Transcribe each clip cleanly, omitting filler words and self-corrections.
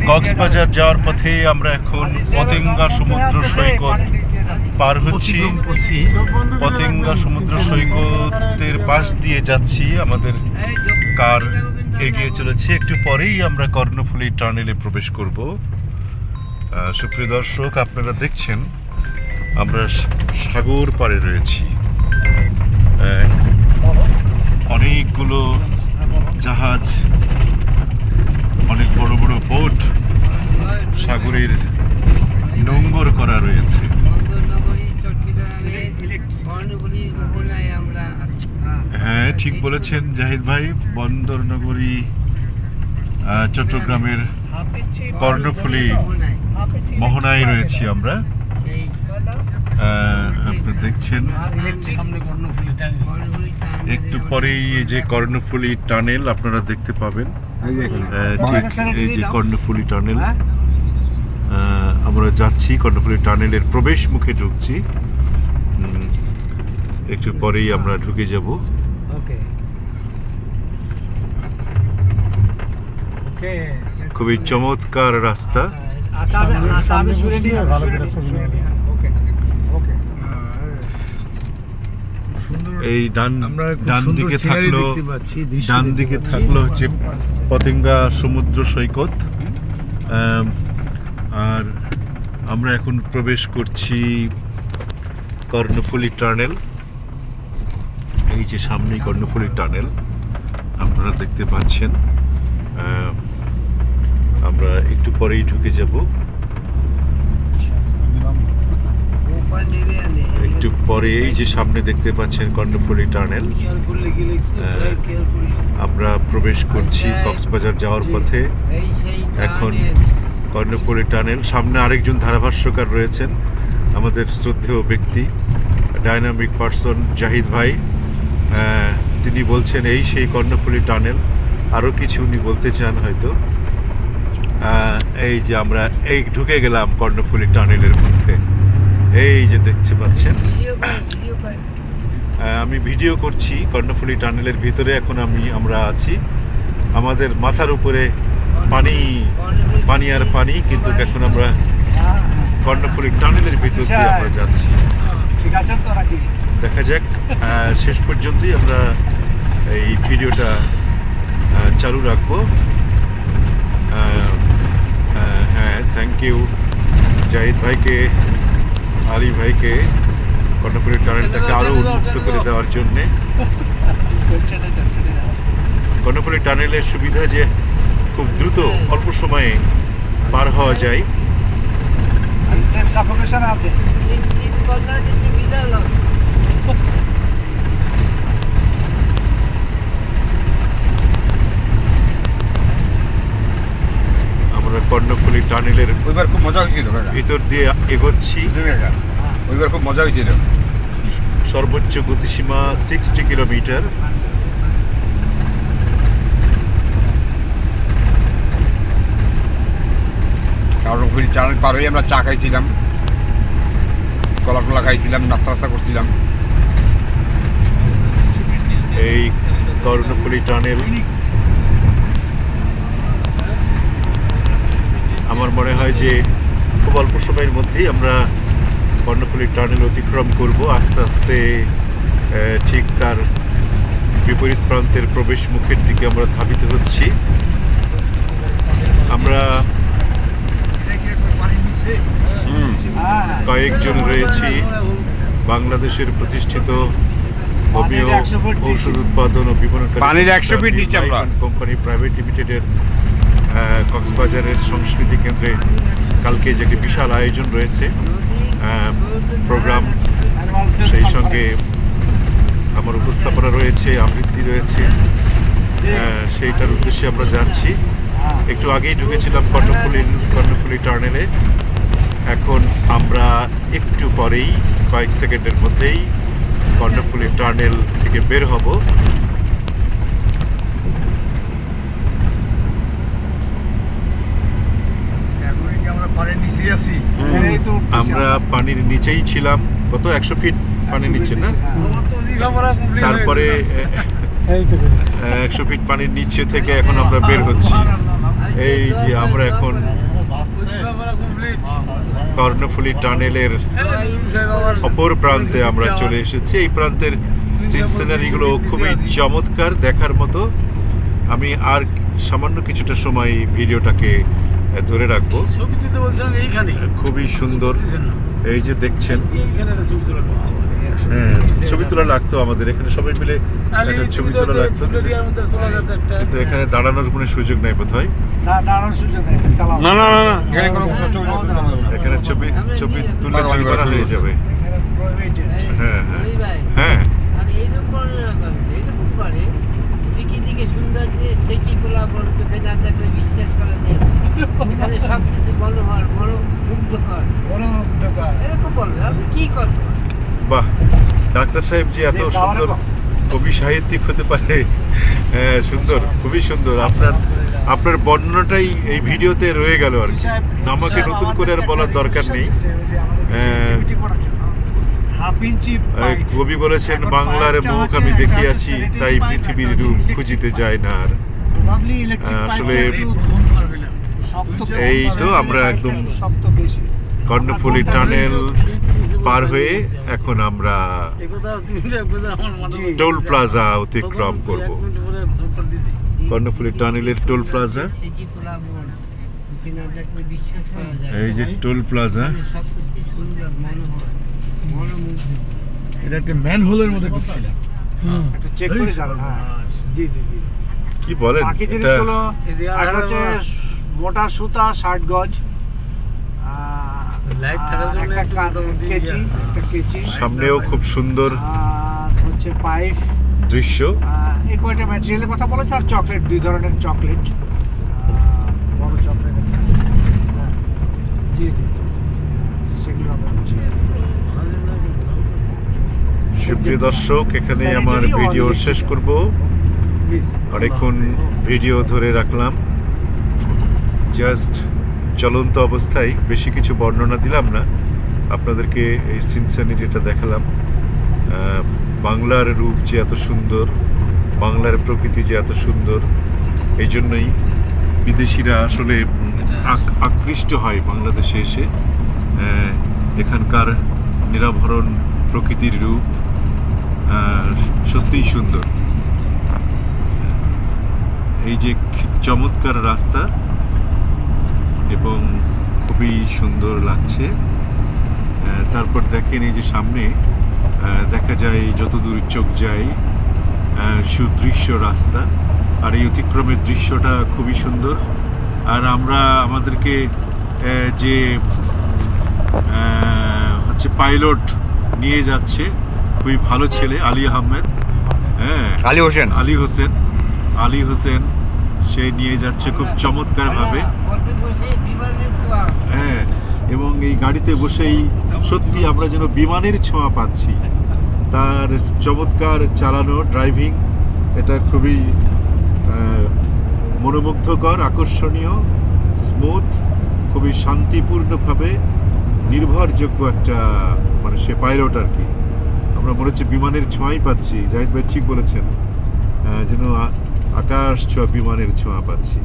কক্সবাজার যাওয়ার পথে আমরা এখন পতেঙ্গা সমুদ্র সৈকত পার হচ্ছি। পতেঙ্গা সমুদ্র সৈকতের পাশ দিয়ে যাচ্ছি, আমাদের কার এগিয়ে চলেছে। একটু পরেই আমরা কর্ণফুলী টানেলে প্রবেশ করব। সুপ্রিয় দর্শক, আপনারা দেখছেন আমরা সাগর পাড়ে রয়েছি। অনেকগুলো জাহাজ, অনেক বড় বড় বোট সাগরের নোঙ্গর করা রয়েছে। হ্যাঁ, ঠিক বলেছেন জাহিদ ভাই, বন্দরনগরী চট্টগ্রামের কর্ণফুলী মোহনায় রয়েছি আমরা। আপনারা দেখছেন একটু পরেই এই যে কর্ণফুলী টানেল আপনারা দেখতে পাবেন। ঠিক এই যে কর্ণফুলী টানেল, আমরা যাচ্ছি কর্ণফুলী টানেলের প্রবেশ মুখে ঢুকছি। একটু পরেই আমরা ঢুকে যাব। খুবই চমৎকার রাস্তা। এই ডান দিকে থাকলো হচ্ছে পতেঙ্গা সমুদ্র সৈকত, আর আমরা এখন প্রবেশ করছি কর্ণফুলী টানেল। এই যে সামনেই কর্ণফুলী টানেল আপনারা দেখতে পাচ্ছেন। আমরা একটু পরেই ঢুকে যাব। একটু পরে এই যে সামনে দেখতে পাচ্ছেন কর্ণফুলী টানেল। আমরা প্রবেশ করছি কক্সবাজার যাওয়ার পথে। এখন কর্ণফুলী টানেল, সামনে আরেকজন ধারাভাষ্যকার রয়েছেন, আমাদের শ্রদ্ধেয় ব্যক্তি, ডাইনামিক পারসন জাহিদ ভাই। তিনি বলছেন এই সেই কর্ণফুলী টানেল, আরও কিছু উনি বলতে চান হয়তো। এই যে আমরা এই ঢুকে গেলাম কর্ণফুলী টানেলের মধ্যে। এই যে দেখতে পাচ্ছেন, আমি ভিডিও করছি কর্ণফুলী টানেলের ভিতরে। এখন আমরা আছি, আমাদের মাথার উপরে পানি আর পানি, কিন্তু এখন আমরা কর্ণফুলী টানেলের ভিতর দিয়ে আমরা যাচ্ছি। ঠিক আছে, তো দেখা যাক শেষ পর্যন্তই আমরা এই ভিডিওটা চালু রাখবো। হ্যাঁ, থ্যাংক ইউ জাহিদ ভাইকে, আলী ভাইকে কর্ণফুলী টানেলটাকে আরো উন্মুক্ত করে দেওয়ার জন্য। কর্ণফুলী টানেলের সুবিধা যে খুব দ্রুত অল্প সময়ে পার হওয়া যায়। আমরা কর্ণফুলী টানেলের ওইবার খুব মজা হয়েছিল, ভিতর দিয়ে এগোচ্ছি। ওইবার খুব মজা হয়েছিল। সর্বোচ্চ গতিসীমা 60 কিলোমিটার। কর্ণফুলী টানেল পার হয়ে আমরা চা খাইছিলাম, কলা খাইছিলাম, নাস্তা করছিলাম। এই কর্ণফুলী টানেল আমার মনে হয় যে খুব অল্প সময়ের মধ্যেই আমরা কর্ণফুলী টানেল অতিক্রম করব। আস্তে আস্তে ঠিক তার বিপরীত প্রান্তের প্রবেশ মুখের দিকে আমরা ধাবিত হচ্ছি। আমরা কয়েকজন রয়েছি বাংলাদেশের প্রতিষ্ঠিত হোমিও ঔষধ উৎপাদন ও বিপণনকারী কোম্পানি প্রাইভেট লিমিটেডের কক্সবাজারের সংস্কৃতি কেন্দ্রে কালকে যে একটি বিশাল আয়োজন রয়েছে, প্রোগ্রাম, সেই সঙ্গে আমার উপস্থাপনা রয়েছে, আবৃত্তি রয়েছে, সেইটার উদ্দেশ্যে আমরা যাচ্ছি। একটু আগেই ঢুকেছিলাম কর্ণফুলী টানেলে। এখন আমরা একটু পরেই কয়েক সেকেন্ডের মধ্যেই কর্ণফুলী টানেল থেকে বের হব। আমরা পানির নিচেই ছিলাম, কত 100 ফিট পানির নিচে না? তারপরে 100 ফিট পানির নিচে থেকে এখন আমরা বের হচ্ছি। এই যে আমরা এখন কর্ণফুলী টানেলের অপর প্রান্তে আমরা চলে এসেছি। এই প্রান্তের সিন সিনারিগুলো খুবই চমৎকার, দেখার মতো। আমি আর সামান্য কিছুটা সময় ভিডিওটাকে ধরে রাখবো। খুবই সুন্দর, এই যে দেখছেন। হ্যাঁ, ছবি তোলা লাগতো আমাদের এখানে, সবাই মিলে একটা ছবি তোলা লাগতো, কিন্তু এখানে দাঁড়ানোর কোনো সুযোগ নাই বোধ হয়। না না না না, এখানে কোনো ছবি তুলতে পারবো না। এখানে ছবি তুললে জরিমানা হয়ে যাবে। হ্যাঁ হ্যাঁ হ্যাঁ, দিকে সুন্দর যে সে কি বলা বড় চোখে না দেখলে বিশ্বাস করা যায় না। এখানে সবকিছু মনোহর, বড় মুগ্ধকর, এরকম বলবে। আপনি কি করবেন? বাহ, ডাক্তার সাহেব যে এত সুন্দর কবি সাহিত্যিক হতে পারে। হ্যাঁ, সুন্দর, খুবই সুন্দর। আপনার বর্ণনাটাই এই ভিডিওতে রয়ে গেল আর কি। আমাকে নতুন করে আর বলার দরকার নেই। কবি বলেছেন, বাংলার মুখ আমি দেখিয়াছি, তাই পৃথিবীর রূপ খুঁজিতে যায় না আর। আসলে এই তো আমরা একদম কর্ণফুলী টানেল পার হয়ে এখন আমরা টোল প্লাজা অতিক্রম করব। কর্ণফুলী টানেলের টোল প্লাজা, সে কি বলা বড় চোখে না দেখলে বিশ্বাস করা যায় না। এই যে টোল প্লাজা। সবকিছু সুন্দর, মনোহর, বড় মুগ্ধকর। এটা একটা ম্যানহোলের মধ্যে ঢুকছিলাম। চেক করে যাবেন। হ্যাঁ, জি জি জি। কি বলেন বাকি এটা? জিনিসগুলো একটা হচ্ছে মোটা সুতা 60 গজ, লাইট থাকার জন্য একটা কেচি, একটা কেচি, সামনেও খুব সুন্দর আর হচ্ছে পাইপ, দৃশ্য। এই কয়টা ম্যাটেরিয়ালের কথা বলেছে। আর চকলেট, 2 ধরনের চকলেট, বড় চকলেট। জি জি জি, সেগুলো আমরা বলছি। সুপ্রিয় দর্শক, এখানে আমার ভিডিও শেষ করব। প্লিজ। অনেকক্ষণ ভিডিও ধরে রাখলাম, জাস্ট চলন্ত অবস্থায়, বেশি কিছু বর্ণনা দিলাম না, আপনাদেরকে এই সিনসানিটিটা দেখালাম। বাংলার রূপ যে এত সুন্দর, বাংলার প্রকৃতি যে এত সুন্দর, এই জন্যই বিদেশিরা আসলে আকৃষ্ট হয় বাংলাদেশে এসে। এখানকার নিরাভরণ প্রকৃতির রূপ সত্যিই সুন্দর। এই যে চমৎকার রাস্তা এবং খুবই সুন্দর লাগছে। তারপর দেখেন এই যে সামনে দেখা যায়, যতদূর চোখ যায় সুদৃশ্য রাস্তা, আর এই অতিক্রমের দৃশ্যটা খুবই সুন্দর। আর আমরা আমাদেরকে যে হচ্ছে পাইলট নিয়ে যাচ্ছে, খুবই ভালো ছেলে, আলী আহমেদ। হ্যাঁ, আলী হোসেন সে নিয়ে যাচ্ছে খুব চমৎকার ভাবে। বসে বসে বিমানের ছোঁয়া। হ্যাঁ, এবং এই গাড়িতে বসেই সত্যি আমরা যেন বিমানের ছোঁয়া পাচ্ছি। তার চমৎকার চালানো, ড্রাইভিং, এটা খুবই মনোমুগ্ধকর, আকর্ষণীয়, স্মুথ, খুবই শান্তিপূর্ণভাবে নির্ভরযোগ্য একটা, মানে সে পাইলট আর কি। আমরা মনে হচ্ছে বিমানের ছোঁয়াই পাচ্ছি। জাহিদ ভাই ঠিক বলেছেন, যেন আকাশ ছোঁয়া, বিমানের ছোঁয়া পাচ্ছি।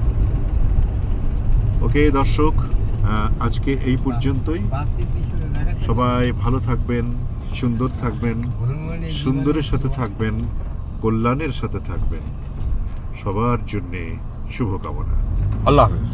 ওকে দর্শক, আজকে এই পর্যন্তই। বাসের পিছনে দেখা সবাই ভালো থাকবেন, সুন্দর থাকবেন, সুন্দরের সাথে থাকবেন, কল্যাণের সাথে থাকবেন। সবার জন্যে শুভকামনা। আল্লাহ হাফেজ।